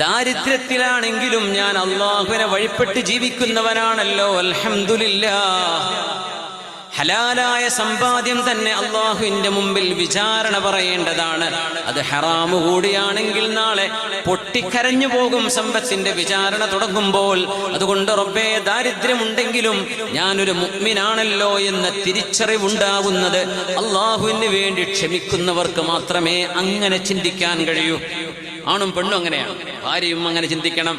ദാരിദ്ര്യത്തിലാണെങ്കിലും ഞാൻ അള്ളാഹുവിനെ വഴിപ്പെട്ട് ജീവിക്കുന്നവനാണല്ലോ, അൽഹംദുലില്ലാഹ്. ഹലാലായ സമ്പാദ്യം തന്നെ അള്ളാഹുവിന്റെ മുമ്പിൽ വിചാരണ പറയേണ്ടതാണ്. അത് ഹറാമു കൂടിയാണെങ്കിൽ നാളെ പൊട്ടിക്കരഞ്ഞു പോകും സമ്പത്തിന്റെ വിചാരണ തുടങ്ങുമ്പോൾ. അതുകൊണ്ട് റബ്ബേ, ദാരിദ്ര്യമുണ്ടെങ്കിലും ഞാനൊരു മുഅ്മിനാണല്ലോ എന്ന തിരിച്ചറിവുണ്ടാകുന്നത് അള്ളാഹുവിന് വേണ്ടി ക്ഷമിക്കുന്നവർക്ക് മാത്രമേ അങ്ങനെ ചിന്തിക്കാൻ കഴിയൂ. ആണും പെണ്ണും അങ്ങനെയാണ്, ഭാര്യയും അങ്ങനെ ചിന്തിക്കണം.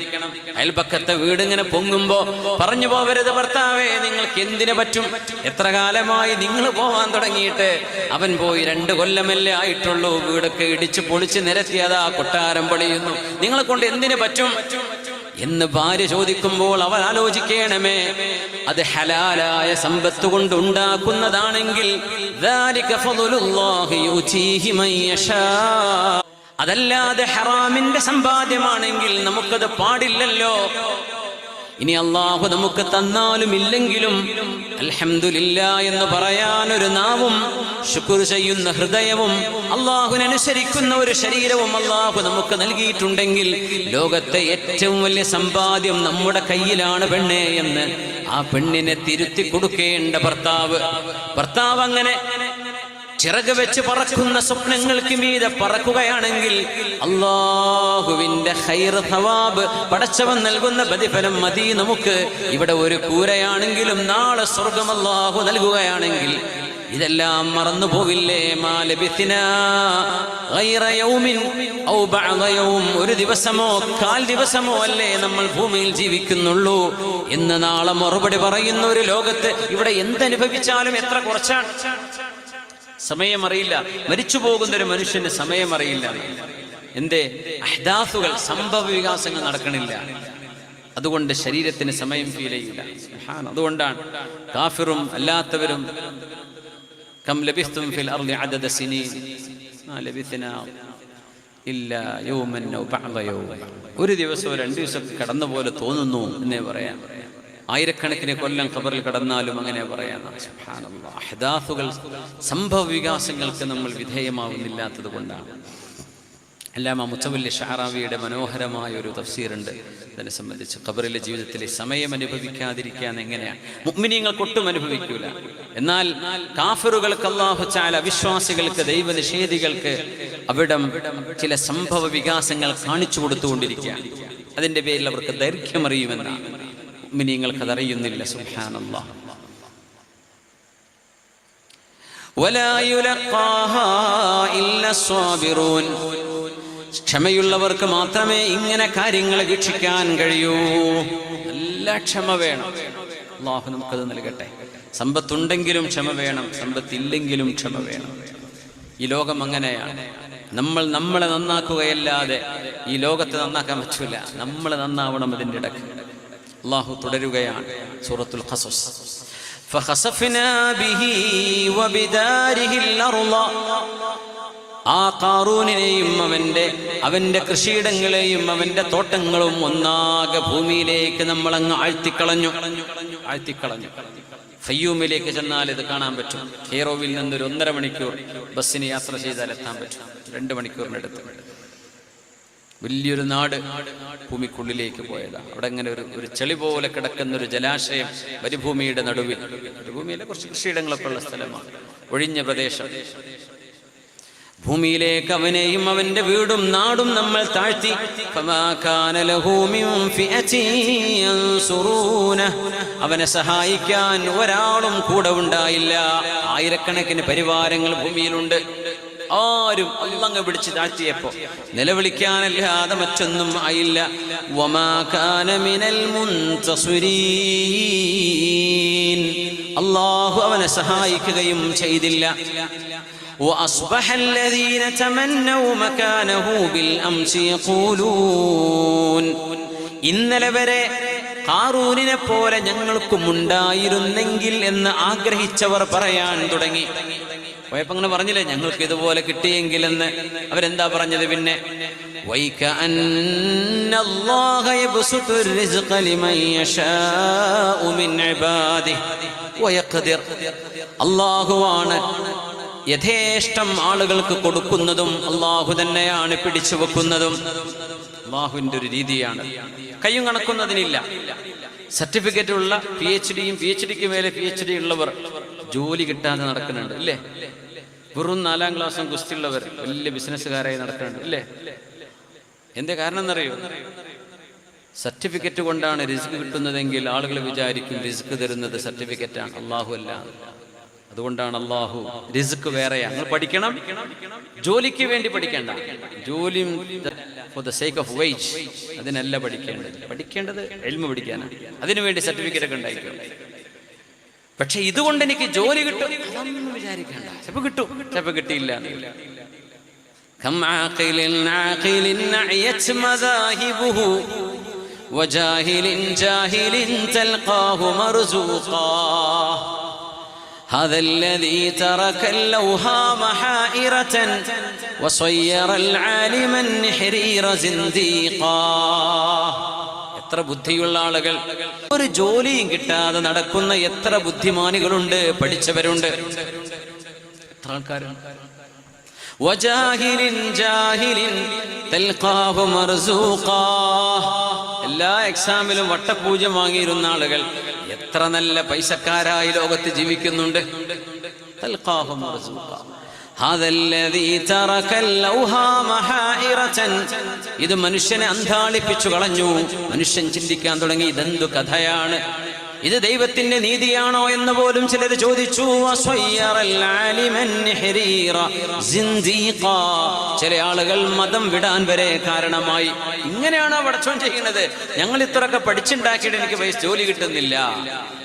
അയൽപക്കത്തെ വീട് ഇങ്ങനെ പൊങ്ങുമ്പോ പറഞ്ഞു പോവരുത്, ഭർത്താവേ നിങ്ങൾക്ക് എന്തിനു പറ്റും, എത്ര കാലമായി നിങ്ങൾ പോവാൻ തുടങ്ങിയിട്ട്, അവൻ പോയി 2 കൊല്ലമല്ലേ ആയിട്ടുള്ളൂ, വീടൊക്കെ ഇടിച്ച് പൊളിച്ച് നിരത്തിയതാ കൊട്ടാരം പണിയുന്നു, നിങ്ങളെ കൊണ്ട് എന്തിനു പറ്റും എന്ന് ഭാര്യ ചോദിക്കുമ്പോൾ അവൻ ആലോചിക്കണമേ, അത് ഹലാലായ സമ്പത്ത് കൊണ്ട് ഉണ്ടാക്കുന്നതാണെങ്കിൽ അതല്ലാതെ ഹറാമിന്റെ സമ്പാദ്യമാണെങ്കിൽ നമുക്കത് പാടില്ലല്ലോ. ഇനി അള്ളാഹു നമുക്ക് തന്നാലും ഇല്ലെങ്കിലും അൽഹംദുലില്ലാഹ് എന്ന് പറയാനൊരു നാവും ശുക്ർ ചെയ്യുന്ന ഹൃദയവും അള്ളാഹുവിനനുസരിക്കുന്ന ഒരു ശരീരവും അള്ളാഹു നമുക്ക് നൽകിയിട്ടുണ്ടെങ്കിൽ ലോകത്തെ ഏറ്റവും വലിയ സമ്പാദ്യം നമ്മുടെ കയ്യിലാണ് പെണ്ണേ എന്ന് ആ പെണ്ണിനെ തിരുത്തി കൊടുക്കേണ്ട ഭർത്താവ് അങ്ങനെ ചിറക് വെച്ച് പറക്കുന്ന സ്വപ്നങ്ങൾക്ക് മീതെ പറക്കുകയാണെങ്കിൽ അല്ലാഹുവിന്റെ ഖൈർ സവാബ് പടച്ചവൻ നൽകുന്ന പ്രതിഫലം മതി നമുക്ക്. ഇവിടെ ഒരു കൂരയാണെങ്കിലും നാളെ സ്വർഗ്ഗം അല്ലാഹു നൽകുകയാണെങ്കിൽ ഇതെല്ലാം മറന്നു പോവില്ലേ? മാ ലബിത്നാ ഗൈറ യൗമിൻ ഔ ബഅദ യൗം, ഒരു ദിവസമോ 1/4 ദിവസമോ അല്ലേ നമ്മൾ ഭൂമിയിൽ ജീവിക്കുന്നുള്ളൂ എന്ന് നാളെ മറുപടി പറയുന്ന ഒരു ലോകത്ത് ഇവിടെ എന്തനുഭവിച്ചാലും എത്ര കുറച്ചാണ്. സമയം അറിയില്ല. മരിച്ചു പോകുന്നൊരു മനുഷ്യന് സമയം അറിയില്ല. എന്തേ? അഹ്ദാസുകൾ, സംഭവ വികാസങ്ങൾ നടക്കണില്ല. അതുകൊണ്ട് ശരീരത്തിന് സമയം ഫീൽ ചെയ്യില്ല. അതുകൊണ്ടാണ് കാഫിറും അല്ലാത്തവരും കം ലബിസ്തും ഫിൽ അർളി അദദ സിനീൻ മാ ലബിസ്നാ ഇല്ലാ യൗമൻ ഔ ബഅദ യൗം, ഒരു ദിവസമോ 2 ദിവസം കടന്ന പോലെ തോന്നുന്നു എന്നേ പറയാം. ആയിരക്കണക്കിന് കൊല്ലം ഖബറിൽ കടന്നാലും അങ്ങനെ പറയാം. സുബ്ഹാനല്ലാഹ്. അഹ്ദാസുകൾ, സംഭവ വികാസങ്ങൾക്ക് നമ്മൾ വിധേയമാവുന്നില്ലാത്തത് കൊണ്ടാണ്. അല്ലാമ മുത്തവല്ലി ഷഅറാവിയുടെ മനോഹരമായ ഒരു തഫ്സീറുണ്ട് ഇതിനെ സംബന്ധിച്ച്. ഖബറിലെ ജീവിതത്തിലെ സമയം അനുഭവിക്കാതിരിക്കാൻ എങ്ങനെയാണ്? മുഅ്മിനീങ്ങൾക്ക് ഒട്ടും അനുഭവിക്കൂല. എന്നാൽ കാഫിറുകൾക്ക്, അല്ലാഹു തആല അവിശ്വാസികൾക്ക്, ദൈവനിഷേധികൾക്ക് അവിടം ചില സംഭവ വികാസങ്ങൾ കാണിച്ചു കൊടുത്തുകൊണ്ടിരിക്കുകയാണ്. അതിന്റെ പേരിൽ അവർക്ക് ദൈർഘ്യമറിയുമെന്നാണ്. മുഅ്മിനീങ്ങൾക്ക് അതറിയുന്നില്ല. സുബ്ഹാനല്ലാഹ്. വലാ യുലഖാഹാ ഇല്ലാ സ്വാബിറൂൻ, ക്ഷമയുള്ളവർക്ക് മാത്രമേ ഇങ്ങനെ കാര്യങ്ങൾ വീക്ഷിക്കാൻ കഴിയൂ. നല്ല ക്ഷമ വേണം. അല്ലാഹു നമുക്കത് നൽകട്ടെ. സമ്പത്തുണ്ടെങ്കിലും ക്ഷമ വേണം, സമ്പത്തില്ലെങ്കിലും ക്ഷമ വേണം. ഈ ലോകം അങ്ങനെയാണ്. നമ്മളെ നന്നാക്കുകയല്ലാതെ ഈ ലോകത്തെ നന്നാക്കാൻ പറ്റൂല. നമ്മൾ നന്നാവണം. അതിൻ്റെ ഇടയ്ക്ക് അല്ലാഹു തുടരുകയാണ് സൂറത്തുൽ ഖസസ്. ഫഖസഫ്നാ ബിഹി വബിദാരിഹിൽ അർള, ആ ഖാറൂനിനെയും അവന്റെ കൃഷിയിടങ്ങളെയും അവന്റെ തോട്ടങ്ങളും ഒന്നാകെ ഭൂമിയിലേക്ക് നമ്മൾ അങ്ങ് ആഴ്ത്തിക്കളഞ്ഞു. ഫയ്യൂമിലേക്ക് ചെന്നാൽ ഇത് കാണാൻ പറ്റും. കെയ്റോവിൽ നിന്നൊരു 1.5 മണിക്കൂർ ബസ്സിന് യാത്ര ചെയ്താൽ എത്താൻ പറ്റും. 2 മണിക്കൂറിനടുത്ത് വലിയൊരു നാട് ഭൂമിക്കുള്ളിലേക്ക് പോയതാണ്. അവിടെ ഇങ്ങനെ ഒരു ചെളി പോലെ കിടക്കുന്ന ഒരു ജലാശയം മരുഭൂമിയുടെ നടുവിൽ, മരുഭൂമിയിലെ കുറച്ച് കൃഷിയിടങ്ങളൊക്കെ ഉള്ള സ്ഥലമാണ്, ഒഴിഞ്ഞ പ്രദേശം. ഭൂമിയിലേക്ക് അവനെയും അവന്റെ വീടും നാടും നമ്മൾ താഴ്ത്തി. അവനെ സഹായിക്കാൻ ഒരാളും കൂടെ ഉണ്ടായില്ല. ആയിരക്കണക്കിന് പരിവാരങ്ങൾ ഭൂമിയിലുണ്ട്. ആരും അള്ളങ്ങ് പിടിച്ച് താഴ്ത്തിയപ്പോ നിലവിളിക്കാനല്ലാതെ മറ്റൊന്നും ആയില്ല. വമാ കാന മിനൽ മുൻതസിരീൻ, അല്ലാഹു അവനെ സഹായിക്കുകയും ചെയ്തില്ല. وأصبح الذين تمنوا مكانه بالأمس يقولون, ഇന്നലെ വരെ ഖാറൂനിനെ പോലെ ഞങ്ങൾക്കും ഉണ്ടായിരുന്നെങ്കിൽ എന്ന് ആഗ്രഹിച്ചവർ പറയാൻ തുടങ്ങി. പോയപ്പോ അങ്ങനെ പറഞ്ഞില്ലേ, ഞങ്ങൾക്ക് ഇതുപോലെ കിട്ടിയെങ്കിൽ എന്ന്. അവരെന്താ പറഞ്ഞത് പിന്നെ? വൈകഅന്നല്ലാഹ യബ്സുതു الرزق لمن يشاء من عباده ويقدر, അല്ലാഹുവാണ് യഥേഷ്ടം ആളുകൾക്ക് കൊടുക്കുന്നതും അല്ലാഹു തന്നെയാണ് പിടിച്ചു വെക്കുന്നതും. അള്ളാഹുവിൻ്റെ ഒരു രീതിയാണ്. കയ്യും കണക്കുന്നതിനില്ല. സർട്ടിഫിക്കറ്റ് ഉള്ള PhDക്ക് മേലെ PhD ഉള്ളവർ ജോലി കിട്ടാതെ നടക്കുന്നുണ്ട് ഇല്ലേ? വെറും 4ാം ക്ലാസ്സും ഗുസ്തിയുള്ളവർ വലിയ ബിസിനസ്സുകാരായി നടക്കുന്നുണ്ട് ഇല്ലേ? എന്തേ കാരണം എന്നറിയോ? സർട്ടിഫിക്കറ്റ് കൊണ്ടാണ് റിസ്ക് കിട്ടുന്നതെങ്കിൽ ആളുകൾ വിചാരിക്കും റിസ്ക് തരുന്നത് സർട്ടിഫിക്കറ്റാണ്, അള്ളാഹു അല്ല. അതുകൊണ്ടാണ് അള്ളാഹു റിസ്ക് വേറെയാണ്. നിങ്ങൾ പഠിക്കണം, ജോലിക്ക് വേണ്ടി പഠിക്കേണ്ട, ജോലി for the sake of wage അതിനല്ല പഠിക്കേണ്ടത് ഇൽമു പഠിക്കാനാണ്. അതിനുവേണ്ടി സർട്ടിഫിക്കറ്റ് ഒക്കെ ഉണ്ടായിരിക്കും. പക്ഷെ ഇതുകൊണ്ട് എനിക്ക് ജോലി കിട്ടും അതൊന്നും വിചാരിക്കേണ്ട. ചിലപ്പോൾ കിട്ടും, ചിലപ്പോൾ കിട്ടിയില്ല. كم عاقل عاقل نعيت مذاهبه وجاهل جاهل تلقاه مرزوقا هذا الذي ترك اللوهام حائرة وصير العالم النحرير زنديقا. എത്ര ബുദ്ധിയുള്ള ആളുകൾ, ഒരു ജോലിയും കിട്ടാതെ നടക്കുന്ന എത്ര ബുദ്ധിമാനികളുണ്ട്, പഠിച്ചവരുണ്ട്. എത്ര ആൾക്കാരുണ്ട്. വജാഹിലിൻ ജാഹിലിൻ തൽഖാഹു മർസൂഖാ. എല്ലാ എക്സാമിലും വട്ടപൂജ്യം വാങ്ങിയിരുന്ന ആളുകൾ എത്ര നല്ല പൈസക്കാരായി ലോകത്ത് ജീവിക്കുന്നുണ്ട്. തൽഖാഹു മർസൂഖാ. ഹാദല്ലദീ തറകൽ ലൗഹാമ ഹായിറതൻ. ഇത് മനുഷ്യനെ അന്ധാളിപ്പിച്ചു കളഞ്ഞു. മനുഷ്യൻ ചിന്തിക്കാൻ തുടങ്ങി, ഇതെന്തു കഥയാണ്, ഇത് ദൈവത്തിന്റെ നീതിയാണോ എന്ന് പോലും ചിലർ ചോദിച്ചു. ചില ആളുകൾ മതം വിടാൻ വരെ കാരണമായി. ഇങ്ങനെയാണോ പടച്ചോൻ ചെയ്യുന്നത്? ഞങ്ങൾ ഇത്രയൊക്കെ പഠിച്ചുണ്ടാക്കിയിട്ട് എനിക്ക് ജോലി കിട്ടുന്നില്ല.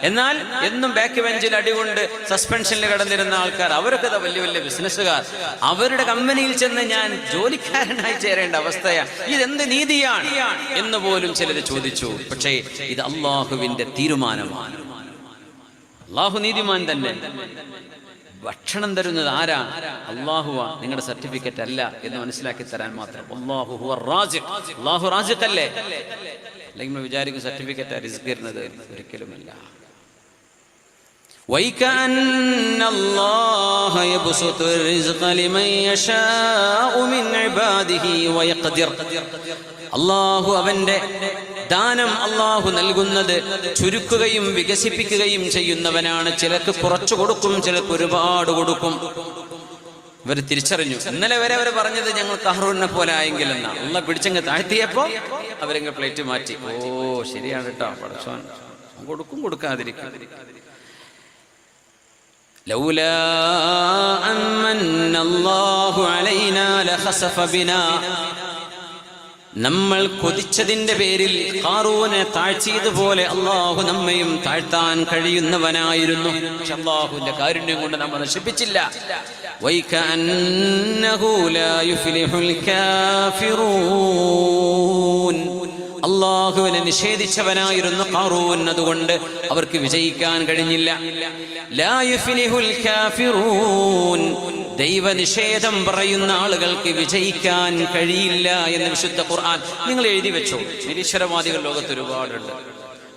എന്നാൽ എന്നും ബാക്ക് ബെഞ്ചിൽ അടികൊണ്ട് സസ്പെൻഷനിൽ കിടന്നിരുന്ന ആൾക്കാർ, അവരൊക്കെ വലിയ വലിയ ബിസിനസ്സുകാർ, അവരുടെ കമ്പനിയിൽ ചെന്ന് ഞാൻ ജോലിക്കാരനായി ചേരേണ്ട അവസ്ഥയാണ്. ഇതെന്ത് നീതിയാണ് എന്ന് പോലും ചിലർ ചോദിച്ചു. പക്ഷേ ഇത് അള്ളാഹുവിന്റെ തീരുമാനം. അള്ളാഹു നീതിമാൻ തന്നെ. ഭക്ഷണം തരുന്നത് ആരാ? അള്ളാഹുവാ, നിങ്ങളുടെ സർട്ടിഫിക്കറ്റ് അല്ല എന്ന് മനസ്സിലാക്കി തരാൻ മാത്രം. അള്ളാഹു റാസിഖ് അല്ലേ? അല്ലെങ്കിൽ വിചാരിക്കും സർട്ടിഫിക്കറ്റ് റിസ്ക് തരുന്നത്. ഒരിക്കലുമല്ല. وَيْكَأَنَّ اللَّهَ يَبْسُطُ الرِّزْقَ لِمَن يَشَاءُ مِنْ عِبَادِهِ وَيَقْدِرُ. അള്ളാഹു അവന്റെ ദാനം അള്ളാഹു നൽകുന്നത് ചുരുക്കുകയും വികസിപ്പിക്കുകയും ചെയ്യുന്നവനാണ്. ചിലർക്ക് കുറച്ചു കൊടുക്കും, ചിലർക്ക് ഒരുപാട് കൊടുക്കും. ഇവർ തിരിച്ചറിഞ്ഞു. ഇന്നലെ വരെ അവർ പറഞ്ഞത് ഞങ്ങൾ ഖാറൂനെ പോലെ ആയെങ്കിൽ എന്നാ. അള്ളാഹ് പിടിച്ചങ്ങ് താഴ്ത്തിയപ്പോ അവരങ്ങ് പ്ലേറ്റ് മാറ്റി. ഓ ശരിയാണ് കേട്ടോ, പടച്ചോൻ കൊടുക്കും, കൊടുക്കാതിരിക്കും. ലൗലാ അമ്മന്ന അല്ലാഹു അലൈനാ ലഖസഫ ബിനാ. നമ്മൾ കൊതിച്ചതിന്റെ പേരിൽ ഖാറൂനെ താഴ്ത്തിയതുപോലെ അള്ളാഹു നമ്മയും താഴ്ത്താൻ കഴിയുന്നവനായിരുന്നു. പക്ഷെ അള്ളാഹുവിന്റെ കാരുണ്യം കൊണ്ട് നമ്മൾ നശിപ്പിച്ചില്ല. വൈകഅന്നഹു ലാ യുഫ്ലിഹുൽ കാഫിറൂൻ. അള്ളാഹുവിനെ നിഷേധിച്ചവനായിരുന്നു ഖാറൂൻ. അതുകൊണ്ട് അവർക്ക് വിജയിക്കാൻ കഴിഞ്ഞില്ല. ലാ യുഫ്ലിഹുൽ കാഫിറൂൻ. ദൈവനിഷേധം പറയുന്ന ആളുകൾക്ക് വിജയിക്കാൻ കഴിയില്ല എന്ന് വിശുദ്ധ ഖുർആൻ. നിങ്ങൾ എഴുതി വെച്ചോ. നിരീശ്വരവാദികൾ ലോകത്ത് ഒരുപാടുണ്ട്.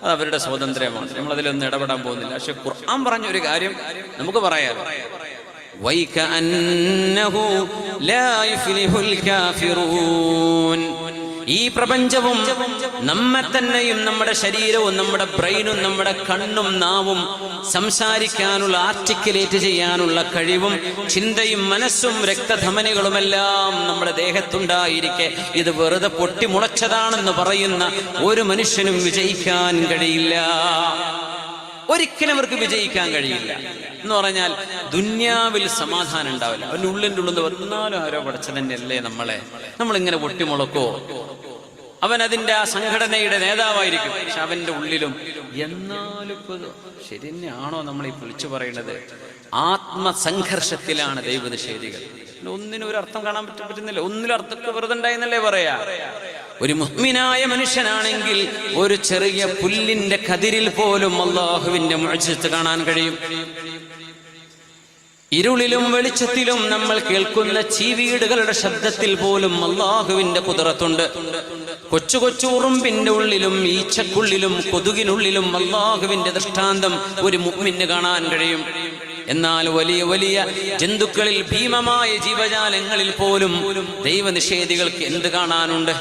അത് അവരുടെ സ്വാതന്ത്ര്യമാണ്, നമ്മളതിലൊന്നും ഇടപെടാൻ പോകുന്നില്ല. പക്ഷെ ഖുർആൻ പറഞ്ഞൊരു കാര്യം നമുക്ക് പറയാം. വൈകഅന്നഹു ലാ യുഫ്ലിഹുൽ കാഫിറൂൻ. ഈ പ്രപഞ്ചവും നമ്മെ തന്നെയും നമ്മുടെ ശരീരവും നമ്മുടെ ബ്രെയിനും നമ്മുടെ കണ്ണും നാവും സംസാരിക്കാനുള്ള ആർട്ടിക്കുലേറ്റ് ചെയ്യാനുള്ള കഴിവും ചിന്തയും മനസ്സും രക്തധമനികളുമെല്ലാം നമ്മുടെ ദേഹത്തുണ്ടായിരിക്കെ ഇത് വെറുതെ പൊട്ടിമുളച്ചതാണെന്ന് പറയുന്ന ഒരു മനുഷ്യനും വിജയിക്കാൻ കഴിയില്ല. ഒരിക്കലും അവർക്ക് വിജയിക്കാൻ കഴിയില്ല. എന്ന് പറഞ്ഞാൽ ദുന്യാവിൽ സമാധാനം ഉണ്ടാവില്ല. അവൻ്റെ ഉള്ളിൻ്റെ ഉള്ളിൽ വന്നാലും ആരോ പഠിച്ച തന്നെയല്ലേ നമ്മളിങ്ങനെ പൊട്ടിമുളക്കോ. അവൻ അതിൻ്റെ ആ സംഘടനയുടെ നേതാവായിരിക്കും. പക്ഷെ അവൻ്റെ ഉള്ളിലും എന്നാലും ശരി തന്നെയാണോ നമ്മൾ ഈ വിളിച്ചു പറയുന്നത്? ആത്മസംഘർഷത്തിലാണ് ദൈവനിഷേധികൾ. ഒന്നിനും ഒരു അർത്ഥം കാണാൻ പറ്റുന്നില്ല. ഒന്നിലും അർത്ഥമൊക്കെ വെറുതെ ഉണ്ടായെന്നല്ലേ പറയാ. ഒരു മുഅ്മിനായ മനുഷ്യനാണെങ്കിൽ ഒരു ചെറിയ പുല്ലിന്റെ കതിരിൽ പോലും അല്ലാഹുവിന്റെ മുഅ്ജിസത്ത് കാണാൻ കഴിയും. ഇരുളിലും വെളിച്ചത്തിലും നമ്മൾ കേൾക്കുന്ന ചീവീടുകളുടെ ശബ്ദത്തിൽ പോലും അല്ലാഹുവിന്റെ ഖുദ്റത്തുണ്ട്. കൊച്ചു കൊച്ചു ഉറുമ്പിന്റെ ഉള്ളിലും ഈച്ചക്കുള്ളിലും കൊതുകിനുള്ളിലും അല്ലാഹുവിന്റെ ദൃഷ്ടാന്തം ഒരു മുഅ്മിന് കാണാൻ കഴിയും. എന്നാൽ വലിയ വലിയ ജന്തുക്കളിൽ ഭീമമായ ജീവജാലങ്ങളിൽ പോലും ദൈവനിഷേധികൾക്ക് എന്ത് കാണാനുണ്ട്?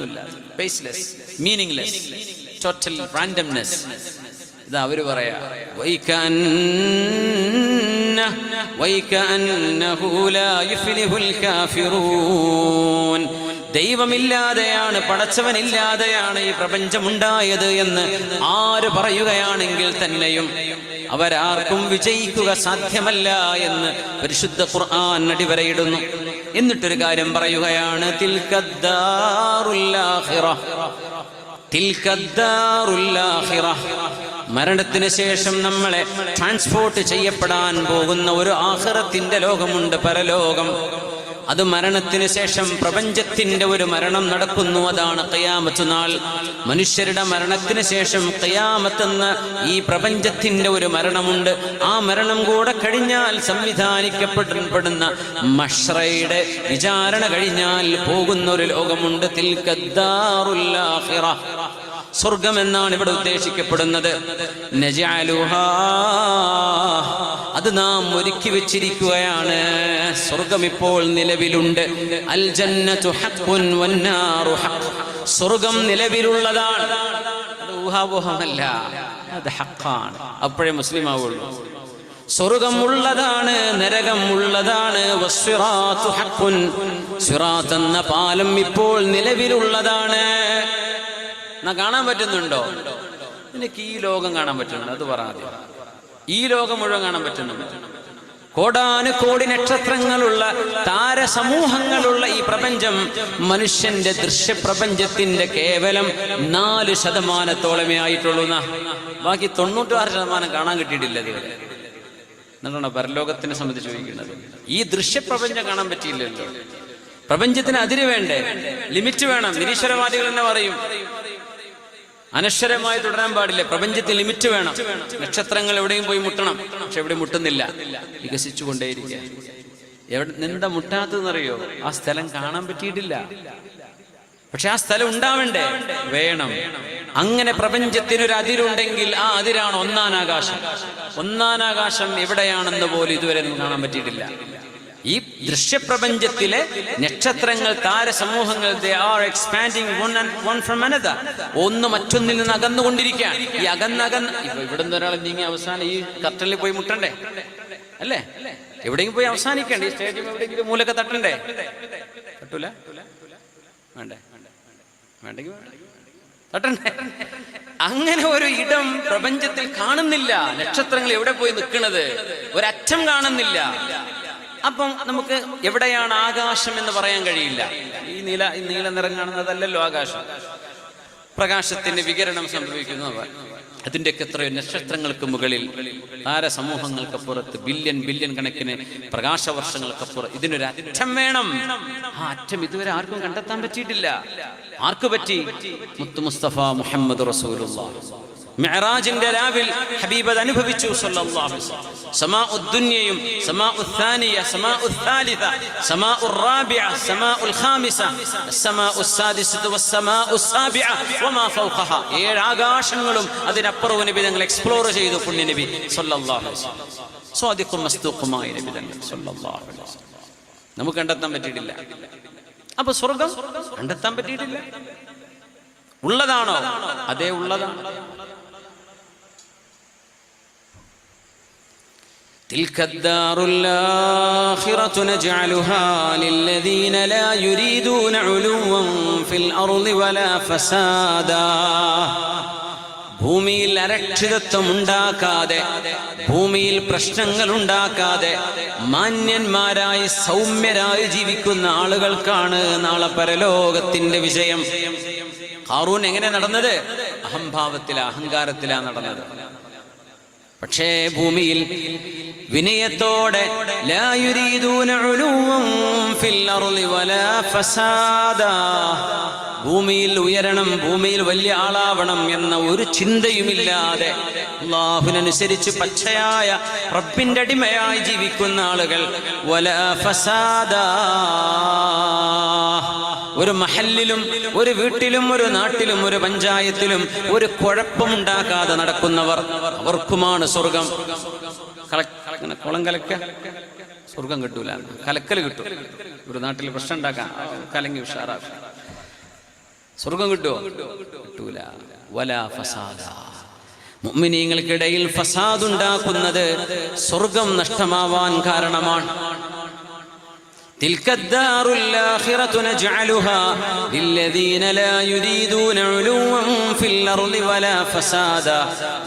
ഒന്നുമില്ല, ബേസ്ലെസ്, മീനിങ്ലെസ്, ടോട്ടൽ റാൻഡംനെസ്. ഇതാ അവര് പറയാ ദൈവമില്ലാതെയാണ്, പടച്ചവനില്ലാതെയാണ് ഈ പ്രപഞ്ചമുണ്ടായത് എന്ന് ആര് പറയുകയാണെങ്കിൽ തന്നെയും അവരാർക്കും വിജയിക്കുക സാധ്യമല്ല എന്ന് പരിശുദ്ധ ഖുർആൻ അടിവരയിടുന്നു. എന്നിട്ടൊരു കാര്യം പറയുകയാണ്, മരണത്തിന് ശേഷം നമ്മളെ ട്രാൻസ്പോർട്ട് ചെയ്യപ്പെടാൻ പോകുന്ന ഒരു ആഖിറത്തിന്റെ ലോകമുണ്ട്, പരലോകം. അത് മരണത്തിന് ശേഷം പ്രപഞ്ചത്തിന്റെ ഒരു മരണം നടക്കുന്നു, അതാണ് ഖിയാമത്ത് നാൾ. മനുഷ്യരുടെ മരണത്തിന് ശേഷം ഖിയാമത്ത് എന്ന ഈ പ്രപഞ്ചത്തിന്റെ ഒരു മരണമുണ്ട്. ആ മരണം കൂടെ കഴിഞ്ഞാൽ സംവിധാനിക്കപ്പെടുന്ന മഹ്ശറയുടെ വിചാരണ കഴിഞ്ഞാൽ പോകുന്ന ഒരു ലോകമുണ്ട്. തിൽക്കദ്ദാറുൽ ആഖിറ, സ്വർഗം എന്നാണ് ഇവിടെ ഉദ്ദേശിക്കപ്പെടുന്നത്. നജഅലുഹാ, അത് നാം ഒരുക്കി വെച്ചിരിക്കുകയാണ്. സ്വർഗം ഇപ്പോൾ നിലവിലുണ്ട്. അൽ ജന്നതു ഹഖ്ഖുൻ വന്നാറു ഹഖ്, സ്വർഗം നിലവിലുള്ളതാണ്, അത് ഊഹാപോഹമല്ല, അത് ഹഖാണ്. അപ്പോഴേ മുസ്ലിം ആവുള്ളൂ. സ്വർഗം ഉള്ളതാണ്, നരകം ഉള്ളതാണ്. വസ്സിറാത്തു ഹഖ്ഖുൻ, സിറാത്ത് എന്ന പാലം ഇപ്പോൾ നിലവിലുള്ളതാണ്. കാണാൻ പറ്റുന്നുണ്ടോ? നിനക്ക് ഈ ലോകം കാണാൻ പറ്റുന്നുണ്ട്? അത് പറയാതെ ഈ ലോകം മുഴുവൻ കാണാൻ പറ്റുന്നുണ്ട്? കോടാനുകോടി നക്ഷത്രങ്ങളുള്ള താരസമൂഹങ്ങളുള്ള ഈ പ്രപഞ്ചം മനുഷ്യന്റെ ദൃശ്യപ്രപഞ്ചത്തിന്റെ കേവലം 4% ആയിട്ടുള്ളൂ. ബാക്കി 96% കാണാൻ കിട്ടിയിട്ടില്ല ഇതുവരെ. എന്നാണ് പരലോകത്തിനെ സംബന്ധിച്ച് ചോദിക്കുന്നത്. ഈ ദൃശ്യപ്രപഞ്ചം കാണാൻ പറ്റിയില്ലല്ലോ. പ്രപഞ്ചത്തിന് അതിര് വേണ്ടേ, ലിമിറ്റ് വേണം. നിരീശ്വരവാദികൾ തന്നെ പറയും അനശ്വരമായി തുടരാൻ പാടില്ല, പ്രപഞ്ചത്തിൽ ലിമിറ്റ് വേണം. നക്ഷത്രങ്ങൾ എവിടെയും പോയി മുട്ടണം, പക്ഷെ എവിടെ മുട്ടുന്നില്ല, വികസിച്ചുകൊണ്ടേയിരിക്കുക. എന്താ മുട്ടാത്തതെന്നറിയോ? ആ സ്ഥലം കാണാൻ പറ്റിയിട്ടില്ല, പക്ഷെ ആ സ്ഥലം ഉണ്ടാവണ്ടേ, വേണം. അങ്ങനെ പ്രപഞ്ചത്തിനൊരു അതിരുണ്ടെങ്കിൽ ആ അതിരാണ് ഒന്നാനാകാശം. ഒന്നാനാകാശം എവിടെയാണെന്ന് പോലും ഇതുവരെ കാണാൻ പറ്റിയിട്ടില്ല. ഈ ദൃശ്യപ്രപഞ്ചത്തിലെ നക്ഷത്രങ്ങൾ, താരസമൂഹങ്ങൾ, they are expanding one from another. ഒന്ന് മറ്റൊന്നിൽ നിന്ന് അകന്നുകൊണ്ടിരിക്കുകയാണ്. ഈ ഇപ്പൊ ഇവിടെ നിന്ന് ഒരാൾ നീങ്ങി അവസാനം ഈ കർട്ടനിൽ പോയി മുട്ടണ്ടേ, അല്ലേ? എവിടെയെങ്കിലും പോയി അവസാനിക്കണ്ടേ? ഈ സ്റ്റേഡിയം എവിടെയെങ്കിലും മൂലൊക്കെ തട്ടണ്ടേ? തട്ടൂല, വേണ്ടേ? വേണ്ടെങ്കിൽ തട്ടണ്ടേ? അങ്ങനെ ഒരു ഇടം പ്രപഞ്ചത്തിൽ കാണുന്നില്ല. നക്ഷത്രങ്ങൾ എവിടെ പോയി നിൽക്കുന്നത്? ഒരറ്റം കാണുന്നില്ല. അപ്പം നമുക്ക് എവിടെയാണ് ആകാശം എന്ന് പറയാൻ കഴിയില്ല. ഈ നീല നിറം കാണുന്നതല്ലല്ലോ ആകാശം. പ്രകാശത്തിന്റെ വികിരണം സംഭവിക്കുന്നത് അതിൻ്റെയൊക്കെ എത്രയോ നക്ഷത്രങ്ങൾക്ക് മുകളിൽ, താരസമൂഹങ്ങൾക്കപ്പുറത്ത്, ബില്യൺ കണക്കിന് പ്രകാശവർഷങ്ങൾക്കപ്പുറം ഇതിനൊരു അറ്റം വേണം. ആ അറ്റം ഇതുവരെ ആർക്കും കണ്ടെത്താൻ പറ്റിയിട്ടില്ല. ആർക്ക് പറ്റി? മുത്തു മുസ്തഫ മുഹമ്മദ് റസൂലുള്ളാഹി മിഅ്റാജിന്റെ രാവിൽ ഹബീബ് അനുഭവിച്ചു സല്ലല്ലാഹു അലൈഹി വസല്ലം. സമാഉദ് ദുനിയയും സമാഉൽ സാനിയ സമാഉൽ സാലിസ സമാഉർ റാബിഅ സമാഉൽ ഖാമിസ സമാഉൽ സാദിസ വസ്സമാഉൽ സാബിഅ വമാ ഫൗഖഹ, 7 ആകാശങ്ങളും അതിനപ്പുറവും നബി തങ്ങൾ എക്സ്പ്ലോർ ചെയ്തു. പുണ്യ നബി സല്ലല്ലാഹു അലൈഹി വസല്ലം, സ്വാദിഖും മസ്ദൂഖുമായ നബി തങ്ങൾ സല്ലല്ലാഹു അലൈഹി വസല്ലം. നമുക്ക് കണ്ടെത്താൻ പറ്റിയിട്ടില്ല. അപ്പൊ സ്വർഗം കണ്ടെത്താൻ പറ്റിയിട്ടില്ല. ഉള്ളതാണോ? അതേ ഉള്ളതാണ്. تلك الدار الآخرة نجعلها للذين لا يريدون علوا في الأرض ولا فسادا. ഭൂമിയിൽ അരക്ഷിതത്വം ഉണ്ടാക്കാതെ, ഭൂമിയിൽ പ്രശ്നങ്ങൾ ഉണ്ടാക്കാതെ മാന്യന്മാരായി സൗമ്യരായി ജീവിക്കുന്ന ആളുകൾക്കാണ് നാളെ പരലോകത്തിന്റെ വിജയം. ഖാറൂൻ എങ്ങനെ നടന്നത്? അഹംഭാവത്തിലാ, അഹങ്കാരത്തിലാ നടന്നത്. പക്ഷേ ഭൂമിയിൽ വിനയത്തോടെ ലാ യുരീദൂന ഉലുവൻ ഫിൽ അർളി വലാ ഫസാദാ, ഭൂമിയിൽ ഉയരണം, ഭൂമിയിൽ വലിയ ആളാവണം എന്ന ഒരു ചിന്തയുമില്ലാതെ അല്ലാഹുവിനനുസരിച്ച് പച്ചയായ റബ്ബിന്റെ അടിമയായി ജീവിക്കുന്ന ആളുകൾ, വലാ ഫസാദാ, ഒരു മഹല്ലിലും ഒരു വീട്ടിലും ഒരു നാട്ടിലും ഒരു പഞ്ചായത്തിലും ഒരു കുഴപ്പമുണ്ടാക്കാതെ നടക്കുന്നവർ, അവർക്കുമാണ് സ്വർഗം. കുളം കലക്ക സ്വർഗം കിട്ടൂല, കലക്കൽ കിട്ടും. ഒരു നാട്ടിൽ പ്രശ്നം ഉണ്ടാക്കാം, കലങ്ങി ഉഷാറാക്കും. സ്വർഗം കിട്ടുമോ? കിട്ടൂല. വലാ ഫസാദ. മുഅ്മിനീങ്ങൾക്കിടയിൽ ഫസാദ് ഉണ്ടാക്കുന്നത് സ്വർഗം നഷ്ടമാവാൻ കാരണമാണ്. تلك الدار الآخرة نجعلها للذين لا يريدون علوا في الأرض ولا فسادا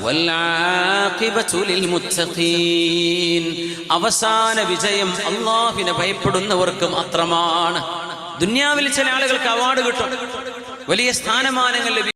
والعاقبة للمتقين. അവസാന വിജയം അല്ലാഹുവിനെ ഭയപ്പെടുന്നവർക്ക് മാത്രമാണ്. ദുനിയാവിൽ ചില ആളുകൾക്ക് അവാർഡ് കിട്ടും, വലിയ സ്ഥാനമാനങ്ങൾ ലഭിക്കും.